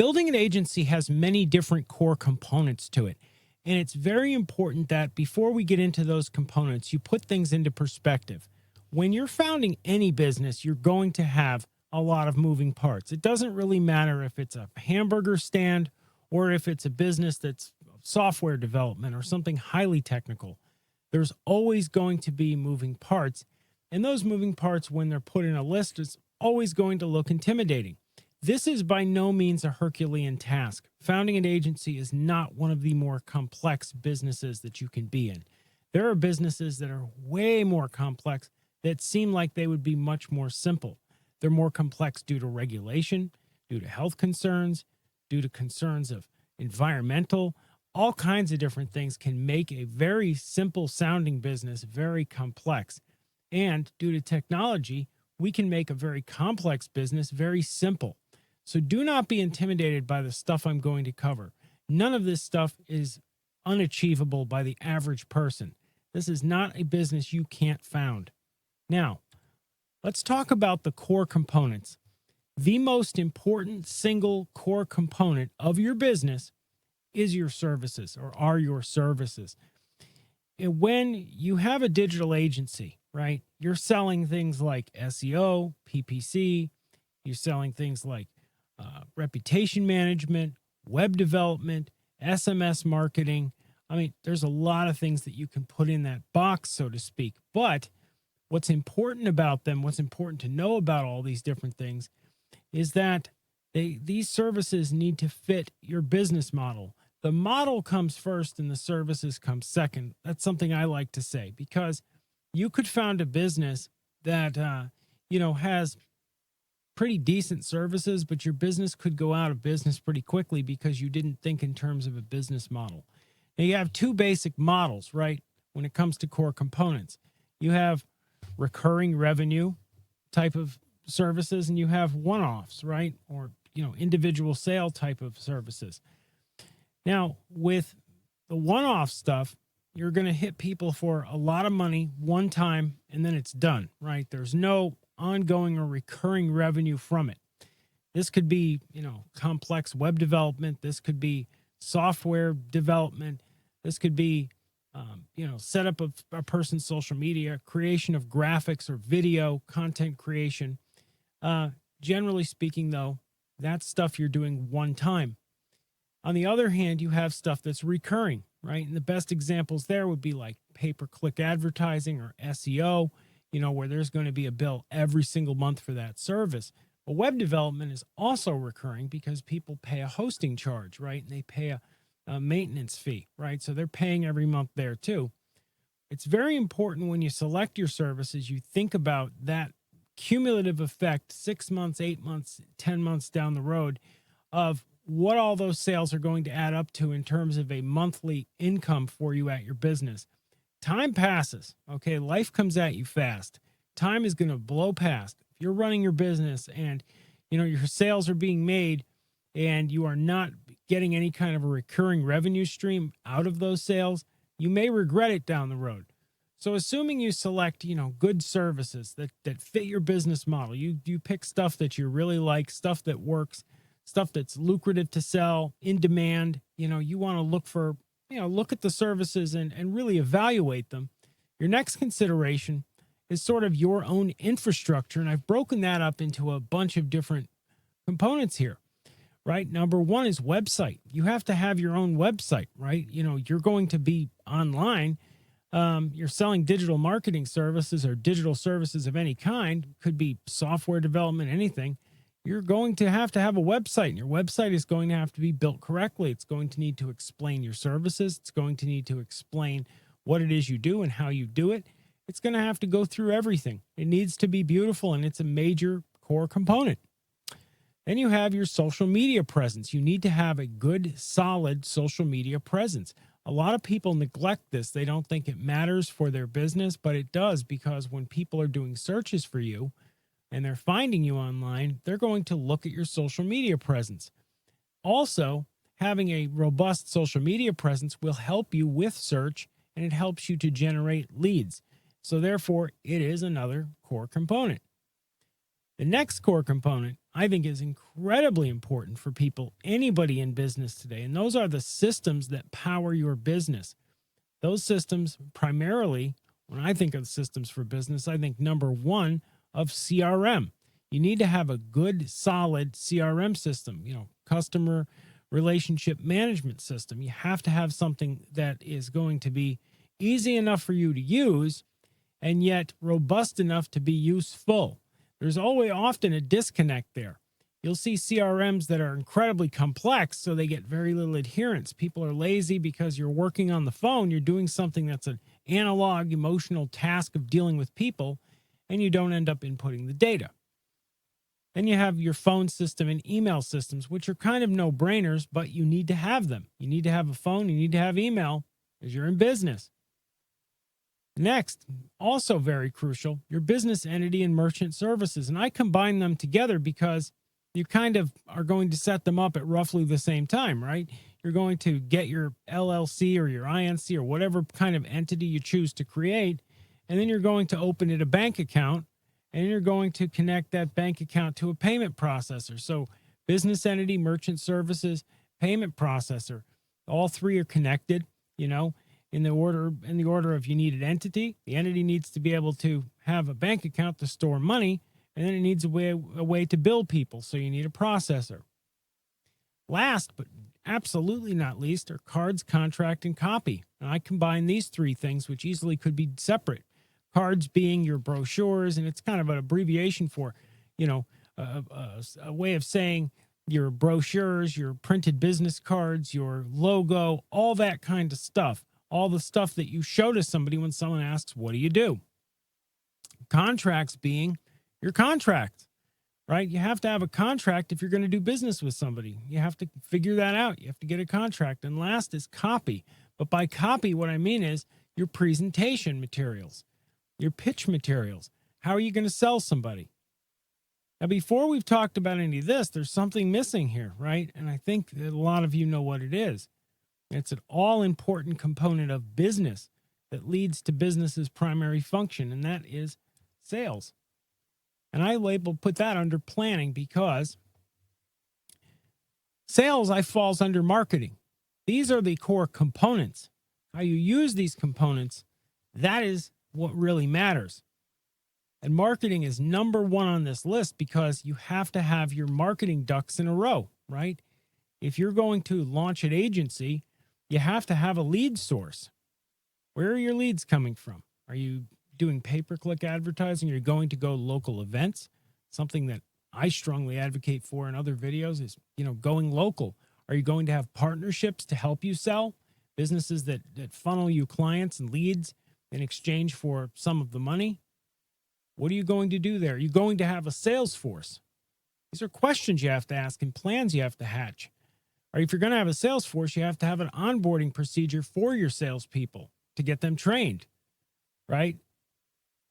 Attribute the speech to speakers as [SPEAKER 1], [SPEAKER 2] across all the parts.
[SPEAKER 1] Building an agency has many different core components to it. And it's very important that before we get into those components, you put things into perspective. When you're founding any business, you're going to have a lot of moving parts. It doesn't really matter if it's a hamburger stand or if it's a business that's software development or something highly technical. There's always going to be moving parts. And those moving parts, when they're put in a list, is always going to look intimidating. This is by no means a Herculean task. Founding an agency is not one of the more complex businesses that you can be in. There are businesses that are way more complex that seem like they would be much more simple. They're more complex due to regulation, due to health concerns, due to concerns of environmental, all kinds of different things can make a very simple sounding business very complex. And due to technology, we can make a very complex business very simple. So do not be intimidated by the stuff I'm going to cover. None of this stuff is unachievable by the average person. This is not a business you can't found. Now, let's talk about the core components. The most important single core component of your business is your services, or are your services. When you have a digital agency, right, you're selling things like SEO, PPC, you're selling things like reputation management, web development, SMS marketing. I mean, there's a lot of things that you can put in that box, so to speak. But what's important about them, what's important to know about all these different things, is that these services need to fit your business model. The model comes first and the services come second. That's something I like to say, because you could found a business that, has pretty decent services, but your business could go out of business pretty quickly because you didn't think in terms of a business model. Now, you have two basic models, right, when it comes to core components. You have recurring revenue type of services, and you have one-offs, right, or individual sale type of services. Now, with the one-off stuff, you're going to hit people for a lot of money one time, and then it's done, right? There's no ongoing or recurring revenue from it. This could be, complex web development. This could be software development. This could be, setup of a person's social media, creation of graphics or video, content creation. Generally speaking, though, that's stuff you're doing one time. On the other hand, you have stuff that's recurring, right? And the best examples there would be like pay-per-click advertising or SEO, where there's going to be a bill every single month for that service. But web development is also recurring because people pay a hosting charge, right? And they pay a maintenance fee, right? So they're paying every month there too. It's very important when you select your services, you think about that cumulative effect 6 months, 8 months, 10 months down the road of what all those sales are going to add up to in terms of a monthly income for you at your business. Time passes, okay? Life comes at you fast. Time is going to blow past. If you're running your business and, your sales are being made and you are not getting any kind of a recurring revenue stream out of those sales, you may regret it down the road. So assuming you select, good services that fit your business model, you pick stuff that you really like, stuff that works, stuff that's lucrative to sell, in demand, you want to look at the services and really evaluate them. Your next consideration is sort of your own infrastructure. And I've broken that up into a bunch of different components here, right? Number one is website. You have to have your own website, right? You're going to be online. You're selling digital marketing services or digital services of any kind, could be software development, anything. You're going to have a website, and your website is going to have to be built correctly. It's going to need to explain your services. It's going to need to explain what it is you do and how you do it. It's going to have to go through everything. It needs to be beautiful, and it's a major core component. Then you have your social media presence. You need to have a good, solid social media presence. A lot of people neglect this. They don't think it matters for their business, but it does, because when people are doing searches for you, and they're finding you online, they're going to look at your social media presence. Also, having a robust social media presence will help you with search, and it helps you to generate leads. So therefore, it is another core component. The next core component I think is incredibly important for people, anybody in business today. And those are the systems that power your business. Those systems, primarily, when I think of systems for business, I think number one of CRM. You need to have a good, solid CRM system, customer relationship management system. You have to have something that is going to be easy enough for you to use and yet robust enough to be useful. There's always often a disconnect there. You'll see CRMs that are incredibly complex, so they get very little adherence. People are lazy because you're working on the phone. You're doing something that's an analog, emotional task of dealing with people, and you don't end up inputting the data. Then you have your phone system and email systems, which are kind of no-brainers, but you need to have them. You need to have a phone. You need to have email because you're in business. Next, also very crucial, your business entity and merchant services. And I combine them together because you kind of are going to set them up at roughly the same time, right? You're going to get your LLC or your INC or whatever kind of entity you choose to create, and then you're going to open it a bank account, and you're going to connect that bank account to a payment processor. So business entity, merchant services, payment processor, all three are connected, in the order of you need an entity. The entity needs to be able to have a bank account to store money, and then it needs a way to bill people. So you need a processor. Last, but absolutely not least, are cards, contract, and copy. And I combine these three things, which easily could be separate. Cards being your brochures, and it's kind of an abbreviation for, a way of saying your brochures, your printed business cards, your logo, all that kind of stuff. All the stuff that you show to somebody when someone asks, what do you do? Contracts being your contract, right? You have to have a contract if you're going to do business with somebody. You have to figure that out. You have to get a contract. And last is copy. But by copy, what I mean is your presentation materials, your pitch materials. How are you going to sell somebody? Now, before we've talked about any of this, there's something missing here, right? And I think that a lot of you know what it is. It's an all-important component of business that leads to business's primary function, and that is sales. And I put that under planning because sales falls under marketing. These are the core components. How you use these components, that is what really matters. And marketing is number one on this list because you have to have your marketing ducks in a row, right? If you're going to launch an agency, you have to have a lead source. Where are your leads coming from? Are you doing pay-per-click advertising? Are you going to go local events? Something that I strongly advocate for in other videos is, going local. Are you going to have partnerships to help you sell? Businesses that funnel you clients and leads in exchange for some of the money? What are you going to do there? Are you going to have a sales force? These are questions you have to ask and plans you have to hatch. Or if you're going to have a sales force, you have to have an onboarding procedure for your salespeople to get them trained, right?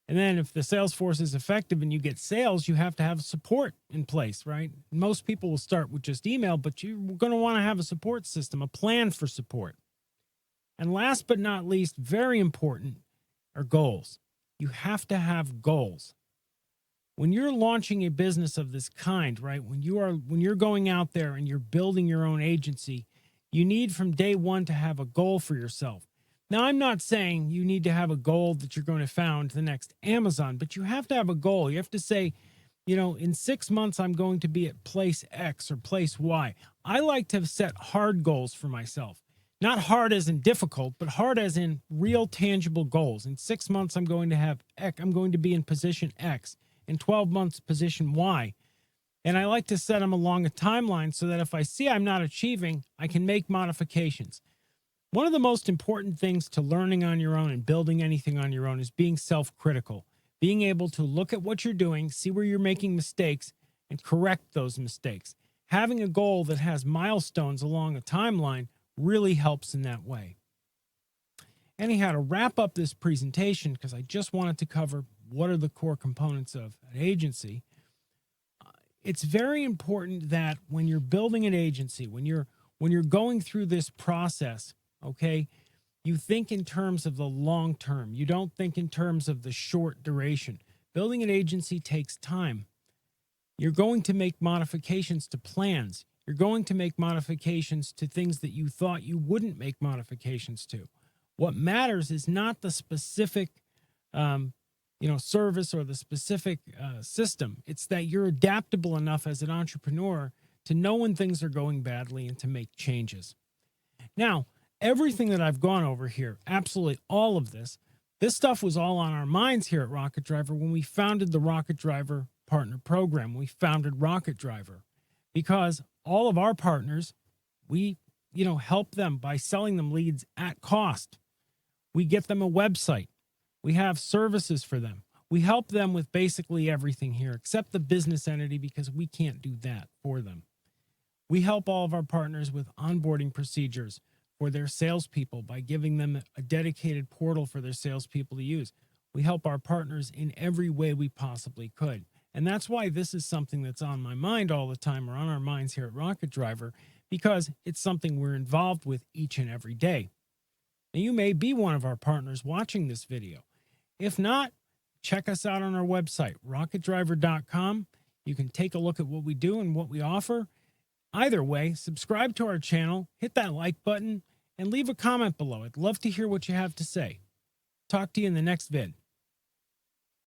[SPEAKER 1] And then if the sales force is effective and you get sales, you have to have support in place, right? Most people will start with just email, but you're going to want to have a support system, a plan for support. And last but not least, very important, are goals. You have to have goals. When you're launching a business of this kind, right, when you're going out there and you're building your own agency, you need from day one to have a goal for yourself. Now, I'm not saying you need to have a goal that you're going to found the next Amazon, but you have to have a goal. You have to say, in 6 months, I'm going to be at place X or place Y. I like to set hard goals for myself. Not hard as in difficult, but hard as in real tangible goals. In 6 months, I'm going to have X. I'm going to be in position X. In 12 months, position Y. And I like to set them along a timeline so that if I see I'm not achieving, I can make modifications. One of the most important things to learning on your own and building anything on your own is being self-critical, being able to look at what you're doing, see where you're making mistakes, and correct those mistakes. Having a goal that has milestones along a timeline really helps in that way. Anyhow, to wrap up this presentation, because I just wanted to cover what are the core components of an agency, it's very important that when you're building an agency, when you're going through this process, okay, you think in terms of the long term. You don't think in terms of the short duration. Building an agency takes time. You're going to make modifications to plans. You're going to make modifications to things that you thought you wouldn't make modifications to. What matters is not the specific, service or the specific system. It's that you're adaptable enough as an entrepreneur to know when things are going badly and to make changes. Now, everything that I've gone over here, absolutely all of this stuff was all on our minds here at Rocket Driver when we founded the Rocket Driver Partner Program. We founded Rocket Driver because all of our partners, we, help them by selling them leads at cost. We get them a website. We have services for them. We help them with basically everything here except the business entity because we can't do that for them. We help all of our partners with onboarding procedures for their salespeople by giving them a dedicated portal for their salespeople to use. We help our partners in every way we possibly could. And that's why this is something that's on my mind all the time, or on our minds here at Rocket Driver, because it's something we're involved with each and every day. Now, you may be one of our partners watching this video. If not, check us out on our website, rocketdriver.com. You can take a look at what we do and what we offer. Either way, subscribe to our channel, hit that like button, and leave a comment below. I'd love to hear what you have to say. Talk to you in the next vid.